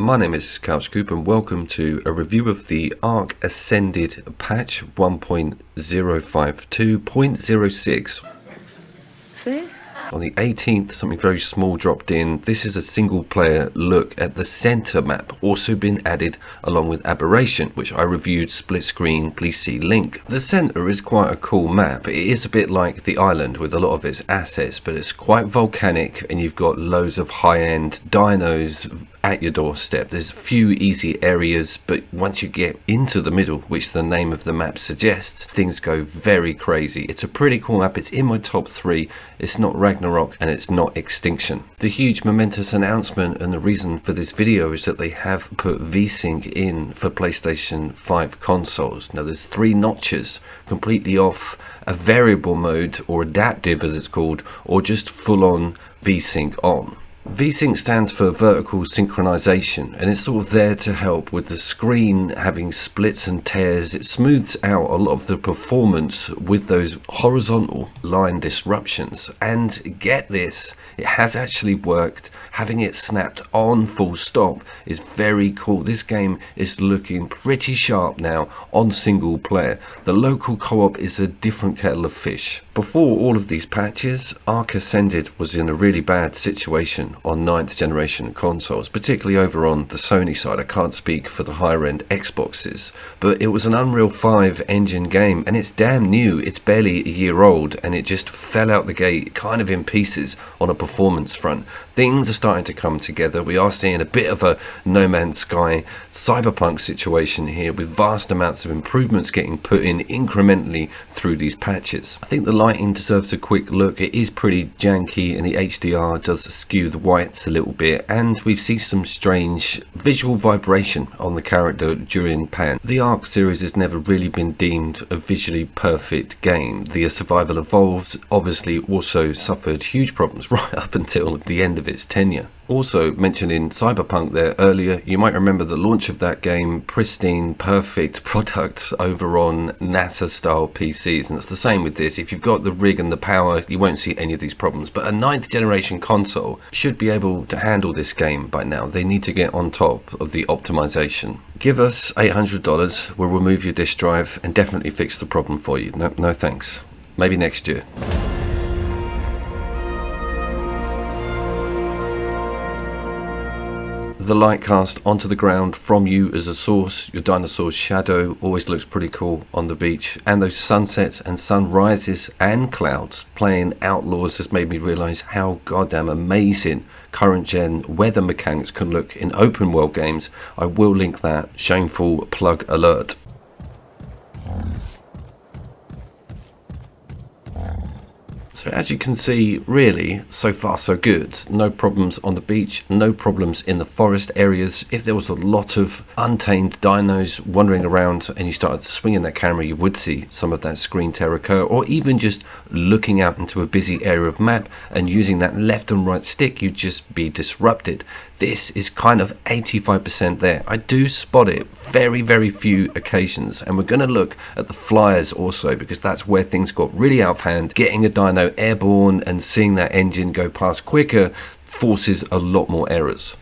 My name is Couchcoop and welcome to a review of the Ark Ascended patch 1.052.06. See? On the 18th, something very small dropped in. This is a single player look at the center map, also been added along with Aberration, which I reviewed split screen, please see link. The center is quite a cool map. It is a bit like the island with a lot of its assets, but it's quite volcanic and you've got loads of high-end dinos at your doorstep. There's a few easy areas, but once you get into the middle, which the name of the map suggests, things go very crazy. It's a pretty cool map. It's in my top 3. It's not Ragnarok and it's not Extinction. The huge momentous announcement and the reason for this video is that they have put Vsync in for PlayStation 5 consoles. Now there's 3 notches completely off, a variable mode or adaptive as it's called, or just full-on Vsync on. Vsync stands for vertical synchronization, and it's sort of there to help with the screen having splits and tears. It smooths out a lot of the performance with those horizontal line disruptions. And get this, it has actually worked. Having it snapped on full stop is very cool. This game is looking pretty sharp now on single player. The local co-op is a different kettle of fish. Before all of these patches, Ark Ascended was in a really bad situation on 9th generation consoles, particularly over on the Sony side. I can't speak for the higher end Xboxes, but it was an Unreal 5 engine game and it's damn new. It's barely a year old and it just fell out the gate kind of in pieces on a performance front. Things are starting to come together. We are seeing a bit of a No Man's Sky cyberpunk situation here with vast amounts of improvements getting put in incrementally through these patches. I think the lighting deserves a quick look. It is pretty janky and the HDR does skew the whites a little bit, and we've seen some strange visual vibration on the character during pan. The Ark series has never really been deemed a visually perfect game. The Survival Evolved obviously also suffered huge problems right up until the end of its tenure. Also mentioning Cyberpunk there earlier, you might remember the launch of that game, pristine, perfect product over on NASA style PCs, and it's the same with this. If you've got the rig and the power, you won't see any of these problems, but a 9th generation console should be able to handle this game by now. They need to get on top of the optimization. Give us $800, we'll remove your disk drive and definitely fix the problem for you. No thanks. Maybe next year. The light cast onto the ground from you as a source, your dinosaur's shadow always looks pretty cool on the beach, and those sunsets and sunrises and clouds playing Outlaws has made me realize how goddamn amazing current gen weather mechanics can look in open world games. I will link that. Shameful plug alert. So as you can see, really, so far so good. No problems on the beach, no problems in the forest areas. If there was a lot of untamed dinos wandering around and you started swinging that camera, you would see some of that screen tear occur, or even just looking out into a busy area of map and using that left and right stick, you'd just be disrupted. This is kind of 85% there. I do spot it very few occasions, and we're going to look at the flyers also, because that's where things got really out of hand. Getting a dino airborne and seeing that engine go past quicker forces a lot more errors.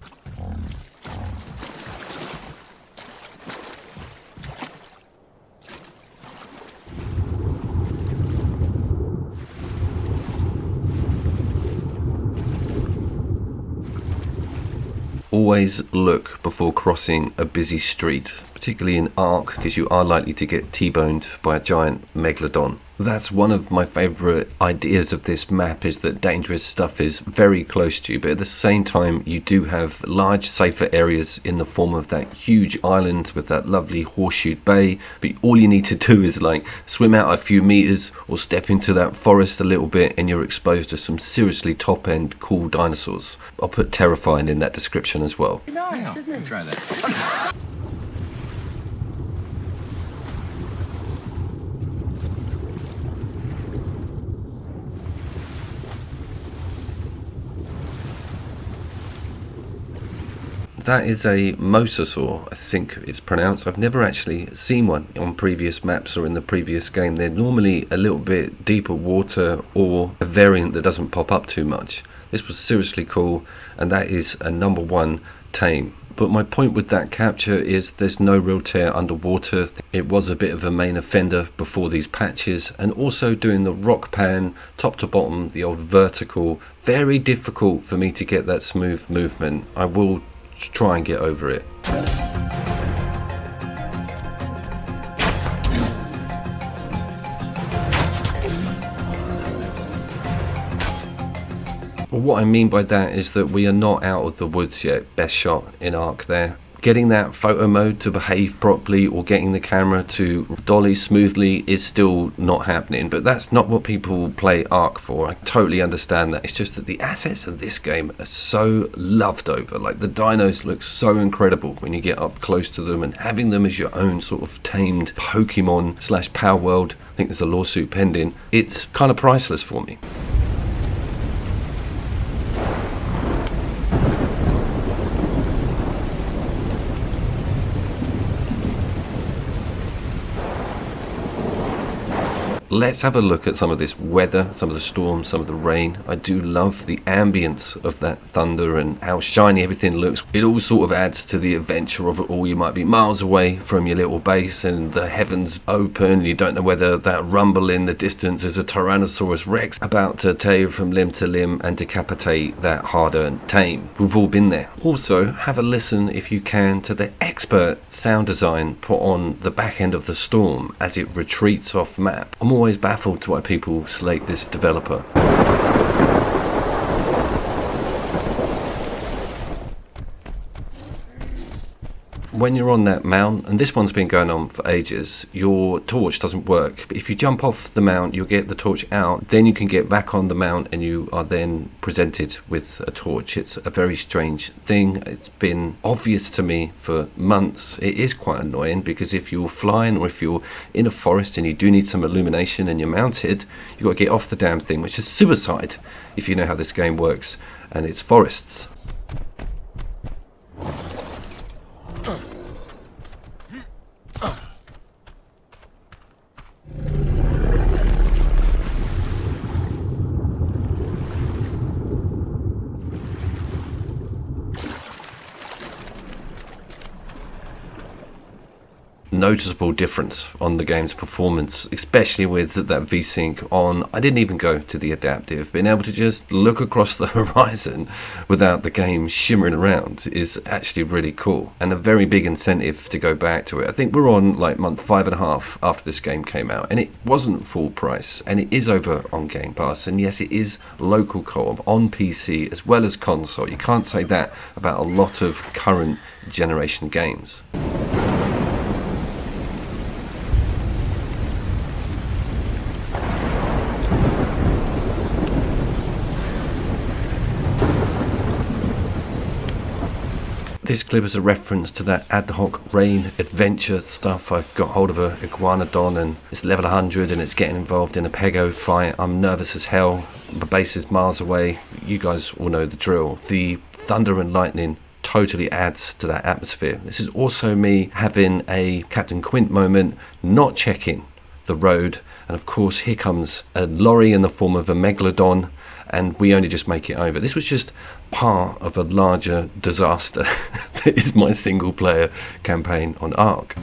Always look before crossing a busy street, particularly in Ark, because you are likely to get T-boned by a giant megalodon. That's one of my favourite ideas of this map, is that dangerous stuff is very close to you, but at the same time you do have large safer areas in the form of that huge island with that lovely horseshoe bay, but all you need to do is like swim out a few meters or step into that forest a little bit and you're exposed to some seriously top end cool dinosaurs. I'll put terrifying in that description as well. Nice, isn't it? Try that. That is a mosasaur, I think it's pronounced. I've never actually seen one on previous maps or in the previous game. They're normally a little bit deeper water or a variant that doesn't pop up too much. This was seriously cool, and that is a #1 tame. But my point with that capture is there's no real tear underwater. It was a bit of a main offender before these patches, and also doing the rock pan top to bottom, the old vertical, very difficult for me to get that smooth movement. I will try and get over it. Well, what I mean by that is that we are not out of the woods yet. Best shot in Ark there. Getting that photo mode to behave properly or getting the camera to dolly smoothly is still not happening, but that's not what people play Ark for. I totally understand that. It's just that the assets of this game are so loved over. Like the dinos look so incredible when you get up close to them, and having them as your own sort of tamed Pokemon / Power World, I think there's a lawsuit pending, it's kind of priceless for me. Let's have a look at some of this weather, some of the storms, some of the rain. I do love the ambience of that thunder and how shiny everything looks. It all sort of adds to the adventure of it all. You might be miles away from your little base and the heavens open. You don't know whether that rumble in the distance is a Tyrannosaurus Rex about to tear you from limb to limb and decapitate that hard-earned tame. We've all been there. Also, have a listen, if you can, to the expert sound design put on the back end of the storm as it retreats off map. I'm always baffled to why people slate this developer. When you're on that mount, and this one's been going on for ages, your torch doesn't work. But if you jump off the mount, you'll get the torch out, then you can get back on the mount and you are then presented with a torch. It's a very strange thing. It's been obvious to me for months. It is quite annoying because if you're flying or if you're in a forest and you do need some illumination and you're mounted, you've got to get off the damn thing, which is suicide if you know how this game works and it's forests. Noticeable difference on the game's performance, especially with that Vsync on. I didn't even go to the adaptive. Being able to just look across the horizon without the game shimmering around is actually really cool and a very big incentive to go back to it. I think we're on like month 5.5 after this game came out, and it wasn't full price, and it is over on Game Pass, and yes, it is local co-op on PC as well as console. You can't say that about a lot of current generation games. This clip is a reference to that ad hoc rain adventure stuff. I've got hold of a iguanodon and it's level 100 and it's getting involved in a pego fight. I'm nervous as hell. My base is miles away. You guys all know the drill. The thunder and lightning totally adds to that atmosphere. This is also me having a Captain Quint moment, not checking the road. And of course, here comes a lorry in the form of a megalodon, and we only just make it over. This was just part of a larger disaster that is my single player campaign on Ark.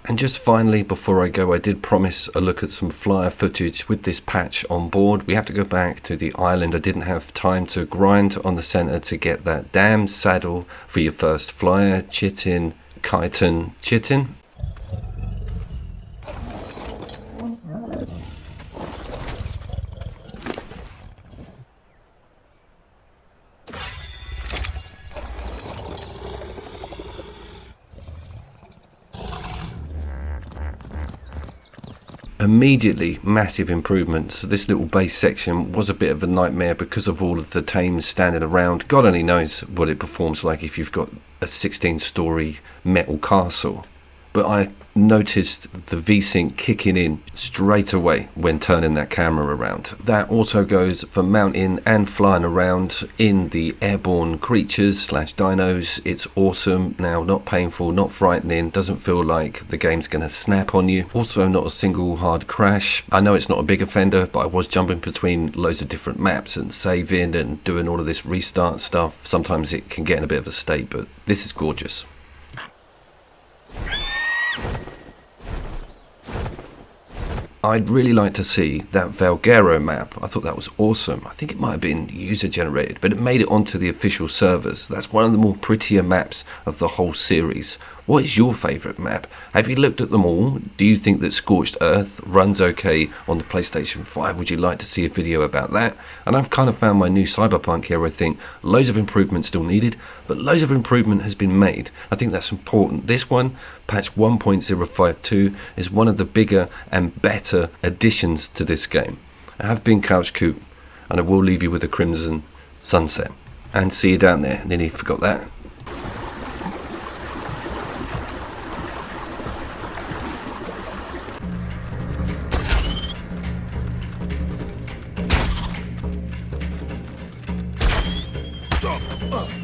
And just finally, before I go, I did promise a look at some flyer footage with this patch on board. We have to go back to the island. I didn't have time to grind on the center to get that damn saddle for your first flyer. Chitin, chitin, chitin. Immediately massive improvements. This little base section was a bit of a nightmare because of all of the tames standing around. God only knows what it performs like if you've got a 16-story metal castle. but I noticed the Vsync kicking in straight away when turning that camera around. That also goes for mounting and flying around in the airborne creatures slash dinos. It's awesome now, not painful, not frightening, doesn't feel like the game's gonna snap on you. Also not a single hard crash. I know it's not a big offender, but I was jumping between loads of different maps and saving and doing all of this restart stuff. Sometimes it can get in a bit of a state, but this is gorgeous. I'd really like to see that Valguero map. I thought that was awesome. I think it might have been user generated, but it made it onto the official servers. That's one of the more prettier maps of the whole series. What is your favourite map? Have you looked at them all? Do you think that Scorched Earth runs okay on the PlayStation 5? Would you like to see a video about that? And I've kind of found my new Cyberpunk here. I think loads of improvement still needed, but loads of improvement has been made. I think that's important. This one, patch 1.052, is one of the bigger and better additions to this game. I have been Couch Coop, and I will leave you with a Crimson Sunset. And see you down there. Nearly forgot that. Stop!